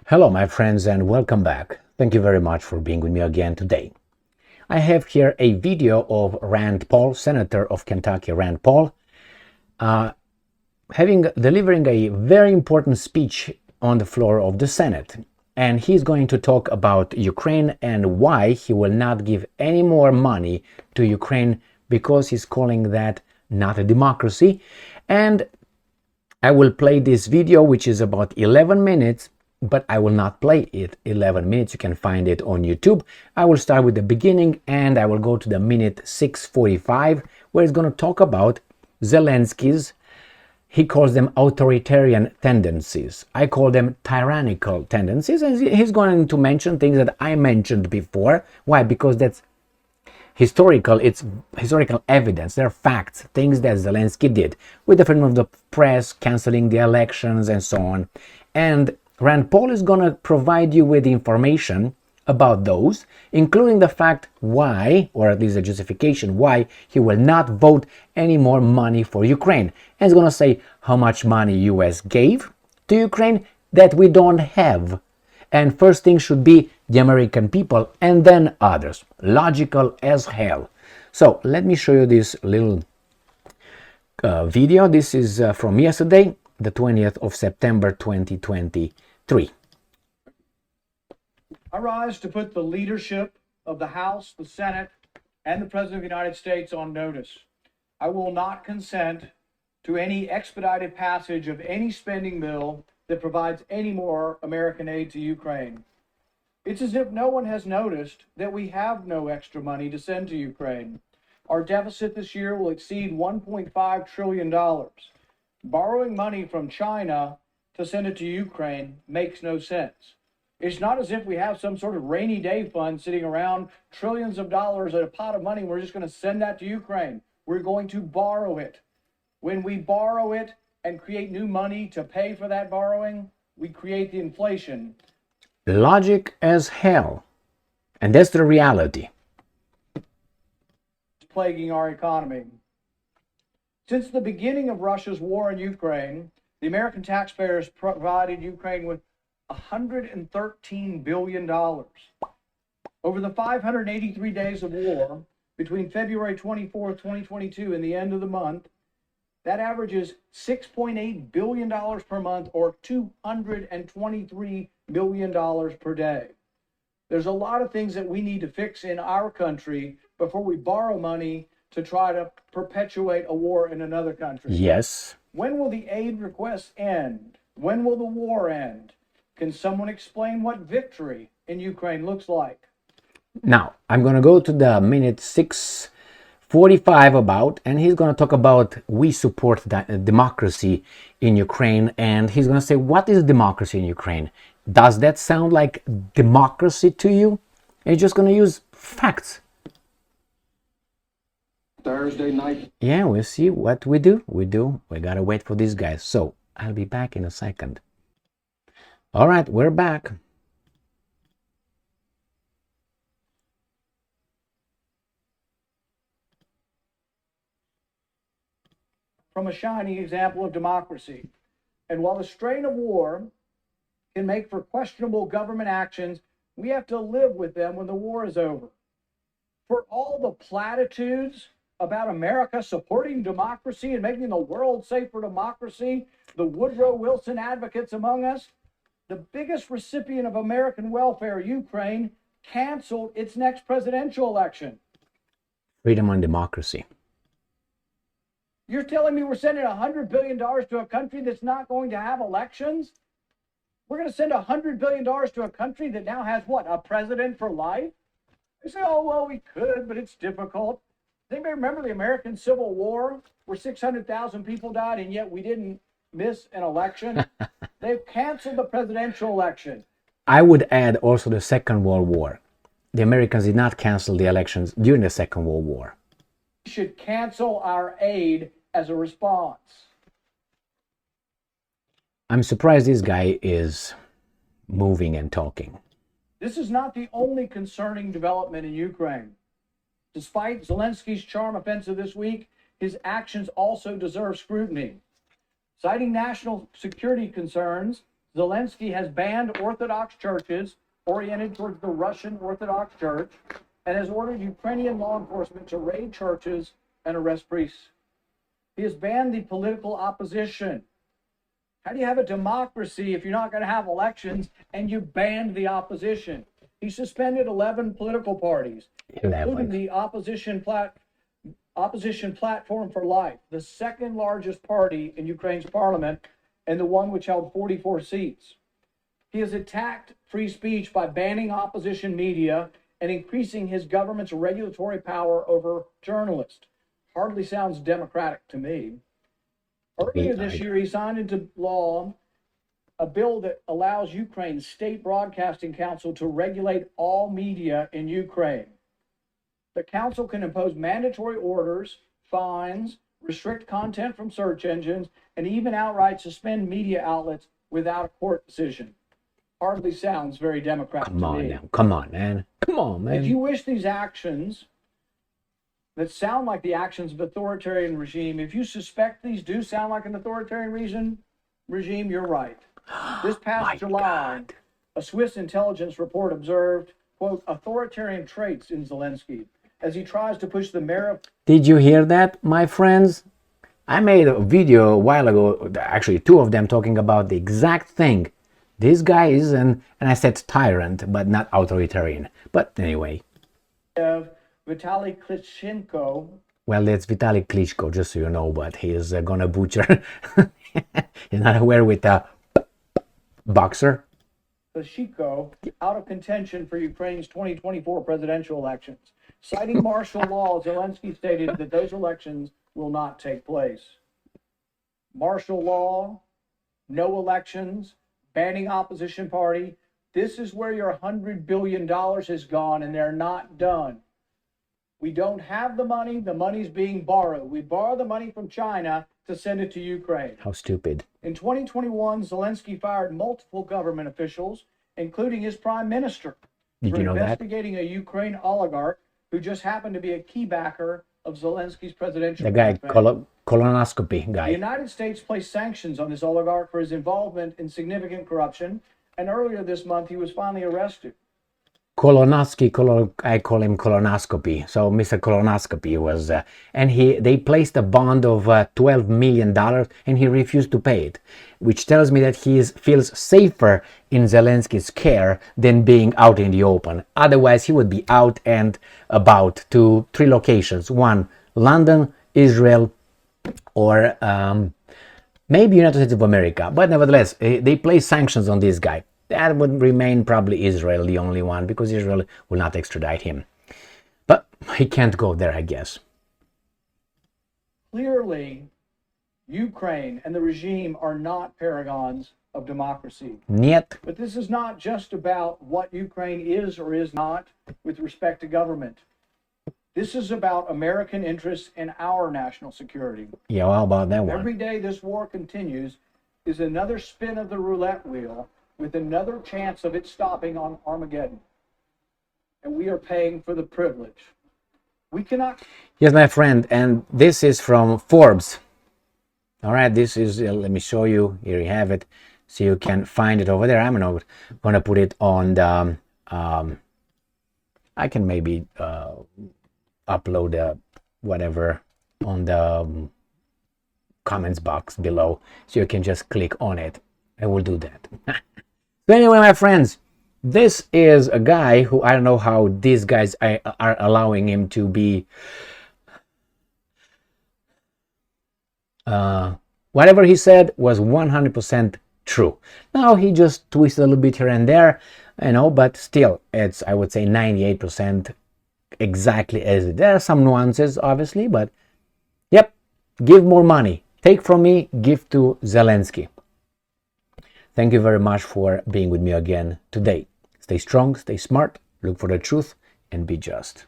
Hello, my friends, and welcome back. Thank you very much for being with me again today. I have here a video of Rand Paul, Senator of Kentucky, Rand Paul, delivering a very important speech on the floor of the Senate. And he's going to talk about Ukraine and why he will not give any more money to Ukraine because he's calling that not a democracy. And I will play this video, which is about 11 minutes, but I will not play it 11 minutes. You can find it on YouTube. I will start with the beginning and I will go to the minute 6:45, where it's going to talk about Zelensky's, he calls them authoritarian tendencies. I call them tyrannical tendencies. And he's going to mention things that I mentioned before. Why? Because that's historical, it's historical evidence. There are facts, things that Zelensky did with the freedom of the press, canceling the elections and so on. And Rand Paul is going to provide you with information about those, including the fact why, or at least a justification why, he will not vote any more money for Ukraine. And he's going to say how much money US gave to Ukraine that we don't have. And first thing should be the American people and then others. Logical as hell. So let me show you this little video. This is from yesterday, the 20th of September 2023. I rise to put the leadership of the House, the Senate, and the President of the United States on notice. I will not consent to any expedited passage of any spending bill that provides any more American aid to Ukraine. It's as if no one has noticed that we have no extra money to send to Ukraine. Our deficit this year will exceed $1.5 trillion. Borrowing money from China to send it to Ukraine makes no sense. It's not as if we have some sort of rainy day fund sitting around, trillions of dollars at a pot of money. We're just going to send that to Ukraine. We're going to borrow it. When we borrow it and create new money to pay for that borrowing, we create the inflation. Logic as hell. And that's the reality. Plaguing our economy. Since the beginning of Russia's war in Ukraine, the American taxpayers provided Ukraine with $113 billion. Over the 583 days of war between February 24th, 2022 and the end of the month, that averages $6.8 billion per month, or $223 million per day. There's a lot of things that we need to fix in our country before we borrow money to try to perpetuate a war in another country. Yes. When will the aid requests end? When will the war end? Can someone explain what victory in Ukraine looks like? Now, I'm going to go to the minute 6:45 about, and he's going to talk about we support democracy in Ukraine, and he's going to say, what is democracy in Ukraine? Does that sound like democracy to you? And he's just going to use facts. Thursday night. Yeah, we'll see what we do. We got to wait for these guys. So I'll be back in a second. All right, we're back. From a shining example of democracy. And while the strain of war can make for questionable government actions, we have to live with them when the war is over. For all the platitudes about America supporting democracy and making the world safe for democracy, the Woodrow Wilson advocates among us, the biggest recipient of American welfare, Ukraine, canceled its next presidential election. Freedom and democracy. You're telling me we're sending $100 billion to a country that's not going to have elections? We're going to send $100 billion to a country that now has what, a president for life? They say, oh, well, we could, but it's difficult. Does anybody remember the American Civil War, where 600,000 people died and yet we didn't miss an election? They've canceled the presidential election. I would add also the Second World War. The Americans did not cancel the elections during the Second World War. We should cancel our aid as a response. I'm surprised this guy is moving and talking. This is not the only concerning development in Ukraine. Despite Zelensky's charm offensive this week, his actions also deserve scrutiny. Citing national security concerns, Zelensky has banned Orthodox churches oriented towards the Russian Orthodox Church and has ordered Ukrainian law enforcement to raid churches and arrest priests. He has banned the political opposition. How do you have a democracy if you're not going to have elections and you banned the opposition? He suspended 11 political parties, including the Opposition Platform for Life, the second largest party in Ukraine's parliament and the one which held 44 seats. He has attacked free speech by banning opposition media and increasing his government's regulatory power over journalists. Hardly sounds democratic to me. Earlier this year, he signed into law a bill that allows Ukraine's state broadcasting council to regulate all media in Ukraine. The council can impose mandatory orders, fines, restrict content from search engines, and even outright suspend media outlets without a court decision. Hardly sounds very democratic to me. Come on, man. Come on, man. If you wish these actions that sound like the actions of authoritarian regime, if you suspect these do sound like an authoritarian regime, you're right. This past July, a Swiss intelligence report observed, quote, authoritarian traits in Zelensky as he tries to push the mayor of... Did you hear that, my friends? I made a video a while ago, actually 2 of them, talking about the exact thing. This guy is and I said tyrant, but not authoritarian. But anyway. Vitaly Klitschko. Well, it's Vitaly Klitschko, just so you know, but he is gonna butcher. He's not aware with a boxer. Klitschko out of contention for Ukraine's 2024 presidential elections. Citing martial law, Zelensky stated that those elections will not take place. Martial law, no elections, banning opposition party. This is where your $100 billion has gone, and they're not done. We don't have the money's being borrowed. We borrow the money from China to send it to Ukraine. How stupid. In 2021, Zelensky fired multiple government officials, including his prime minister, Did you know that? investigating a Ukraine oligarch who just happened to be a key backer of Zelensky's presidential The guy, campaign. colonoscopy guy. The United States placed sanctions on this oligarch for his involvement in significant corruption, and earlier this month he was finally arrested. I call him colonoscopy. So Mr. Colonoscopy was, and they placed a bond of $12 million, and he refused to pay it, which tells me that he feels safer in Zelensky's care than being out in the open. Otherwise, he would be out and about to 3 locations: 1, London, Israel, or maybe United States of America. But nevertheless, they placed sanctions on this guy. That would remain probably Israel, the only one, because Israel will not extradite him. But he can't go there, I guess. Clearly, Ukraine and the regime are not paragons of democracy. Niet. But this is not just about what Ukraine is or is not with respect to government. This is about American interests and our national security. Yeah, how about that one? Every day this war continues is another spin of the roulette wheel with another chance of it stopping on Armageddon. And we are paying for the privilege. We cannot... Yes, my friend, and this is from Forbes. All right, this is, let me show you. Here you have it. So you can find it over there. I'm going to put it on the... I can maybe upload whatever on the comments box below. So you can just click on it. I will do that. So anyway, my friends, this is a guy who, I don't know how these guys are allowing him to be, whatever he said was 100% true. Now he just twisted a little bit here and there, but still it's, I would say, 98% exactly as it. There are some nuances, obviously, but yep, give more money. Take from me, give to Zelensky. Thank you very much for being with me again today. Stay strong, stay smart, look for the truth, and be just.